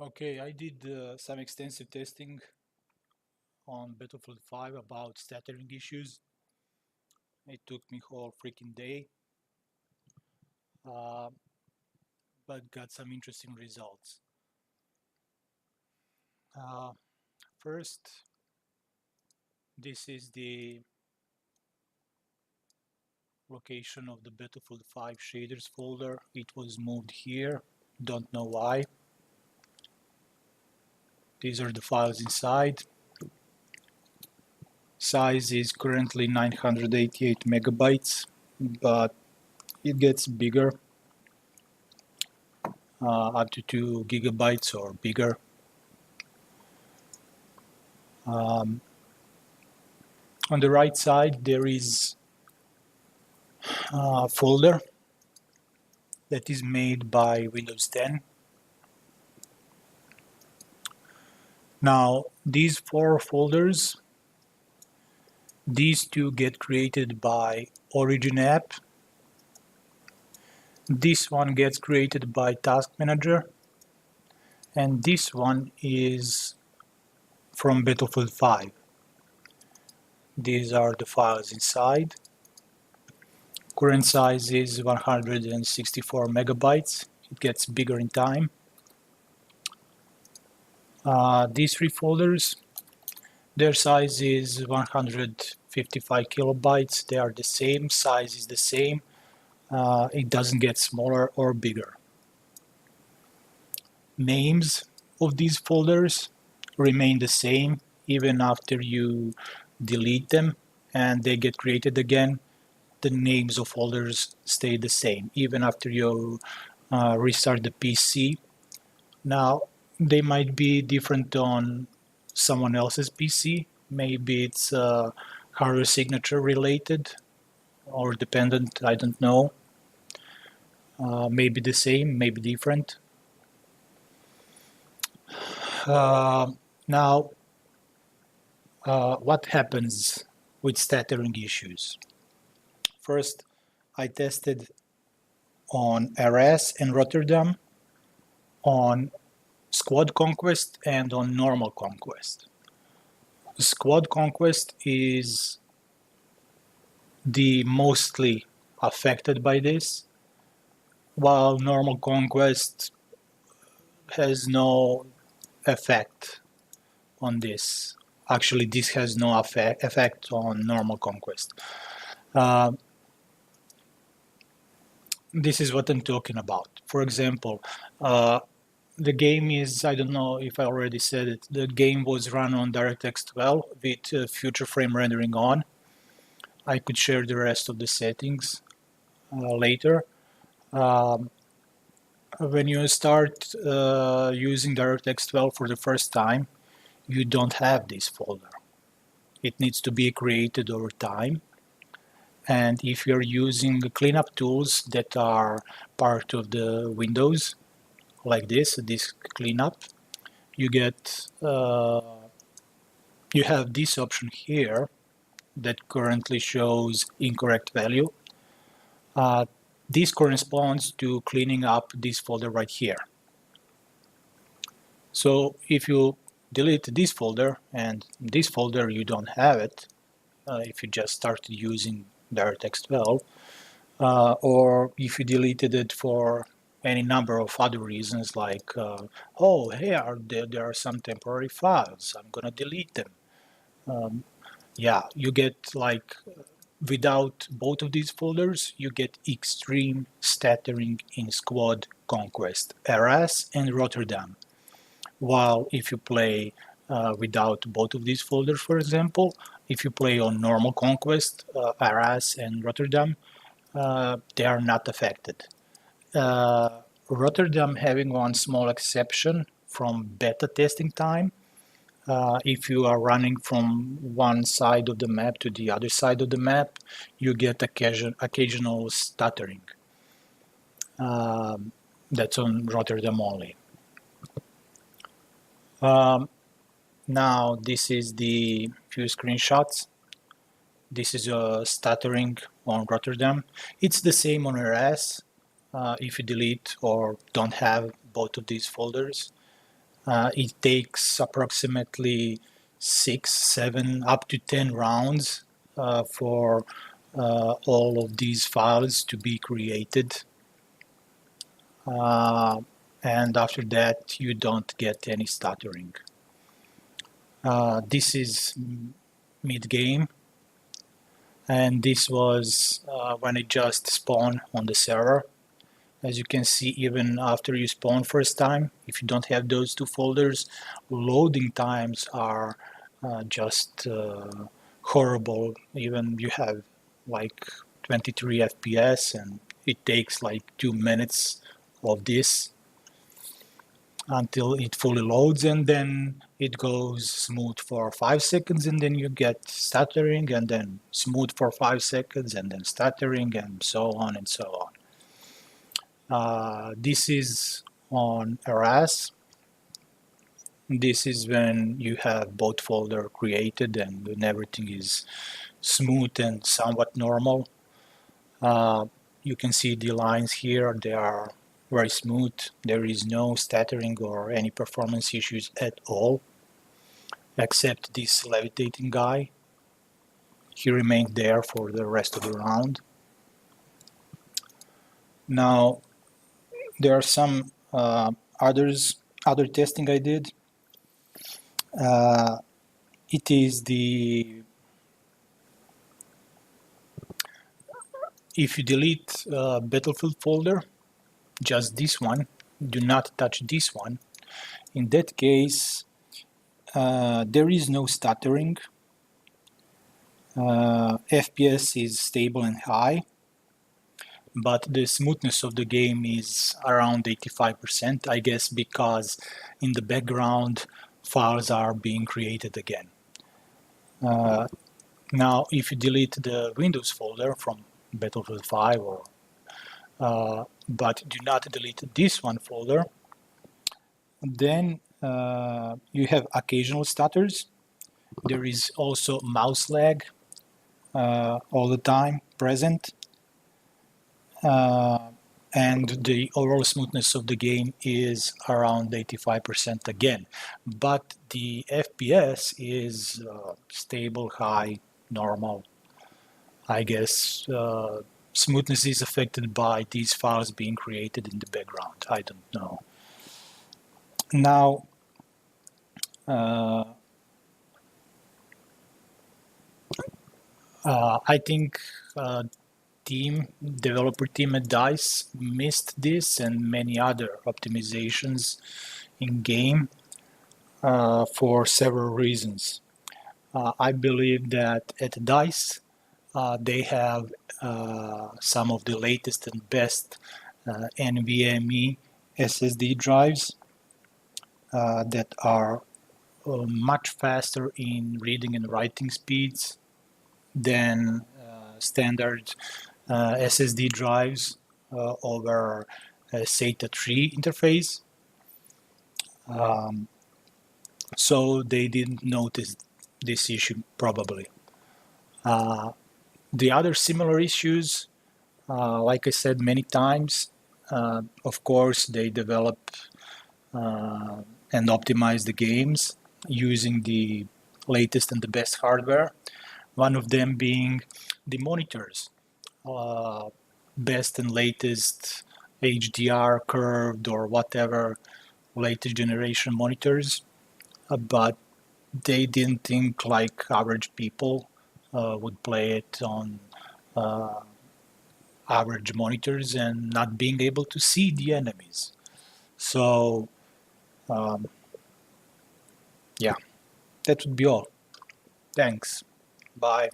Okay, I did some extensive testing on Battlefield 5 about stuttering issues. It took me whole freaking day, uh, but got some interesting results. Uh, First, this is the location of the Battlefield 5 shaders folder. It was moved here, don't know why. These are the files inside. Size is currently 988 megabytes, but it gets bigger, up to 2 gigabytes or bigger. Um, on the right side, there is a folder that is made by Windows 10. Now, these four folders, these two get created by Origin app. This one gets created by Task Manager. And this one is from Battlefield 5. These are the files inside. Current size is 164 megabytes. It gets bigger in time. These three folders, their size is 155 kilobytes. They are the same, size is the same. It doesn't get smaller or bigger. Names of these folders remain the same even after you delete them and they get created again. The names of folders stay the same even after you restart the PC. Now, they might be different on someone else's PC. Maybe it's hardware signature related or dependent, I don't know. Maybe the same, maybe different. Now, what happens with stuttering issues? First, I tested on RS and Rotterdam, on Squad Conquest, and on Normal Conquest. Squad Conquest is the mostly affected by this, while Normal Conquest has no effect on this. Actually, this has no effect on Normal Conquest. This is what I'm talking about. For example, the game is, I don't know if I already said it, the game was run on DirectX 12 with future frame rendering on. I could share the rest of the settings later. When you start using DirectX 12 for the first time, you don't have this folder. It needs to be created over time. And if you're using cleanup tools that are part of the Windows, like this cleanup, you get you have this option here that currently shows incorrect value. This corresponds to cleaning up this folder right here. So if you delete this folder and this folder you don't have it, if you just started using DirectX 12, or if you deleted it for any number of other reasons like, oh, here there are some temporary files, I'm gonna delete them. Yeah, you get like, without both of these folders, you get extreme stuttering in Squad Conquest, RS and Rotterdam. While if you play without both of these folders, for example, if you play on normal Conquest, RS and Rotterdam, they are not affected. Rotterdam having one small exception from beta testing time. If you are running from one side of the map to the other side of the map, you get occasional stuttering. That's on Rotterdam only. Now, this is the few screenshots. This is a stuttering on Rotterdam. It's the same on RS if you delete or don't have both of these folders. It takes approximately 6, 7, up to 10 rounds for all of these files to be created. And after that, you don't get any stuttering. This is mid-game, and this was when it just spawned on the server. As you can see, even after you spawn first time, if you don't have those two folders, loading times are just horrible. Even you have like 23 FPS and it takes like 2 minutes of this until it fully loads, and then it goes smooth for 5 seconds, and then you get stuttering, and then smooth for 5 seconds, and then stuttering, and so on and so on. This is on RAS. This is when you have both folder created and when everything is smooth and somewhat normal. You can see the lines here, they are very smooth. There is no stuttering or any performance issues at all, except this levitating guy. He remained there for the rest of the round. Now, there are some other testing I did. It is if you delete Battlefield folder, just this one, do not touch this one. In that case, there is no stuttering. FPS is stable and high, but the smoothness of the game is around 85%, I guess, because in the background files are being created again. Now, if you delete the Windows folder from Battlefield 5, but do not delete this one folder, then you have occasional stutters. There is also mouse lag all the time present. And the overall smoothness of the game is around 85% again. But the FPS is stable, high, normal. I guess smoothness is affected by these files being created in the background. I don't know. Now, I think developer team at DICE missed this and many other optimizations in game for several reasons. I believe that at DICE they have some of the latest and best NVMe SSD drives that are much faster in reading and writing speeds than standard SSD drives over SATA 3 interface. So they didn't notice this issue probably. The other similar issues, like I said many times, of course they develop and optimize the games using the latest and the best hardware. One of them being the monitors. Best and latest HDR curved or whatever latest generation monitors, but they didn't think like average people would play it on average monitors and not being able to see the enemies. So yeah, that would be all. Thanks. Bye.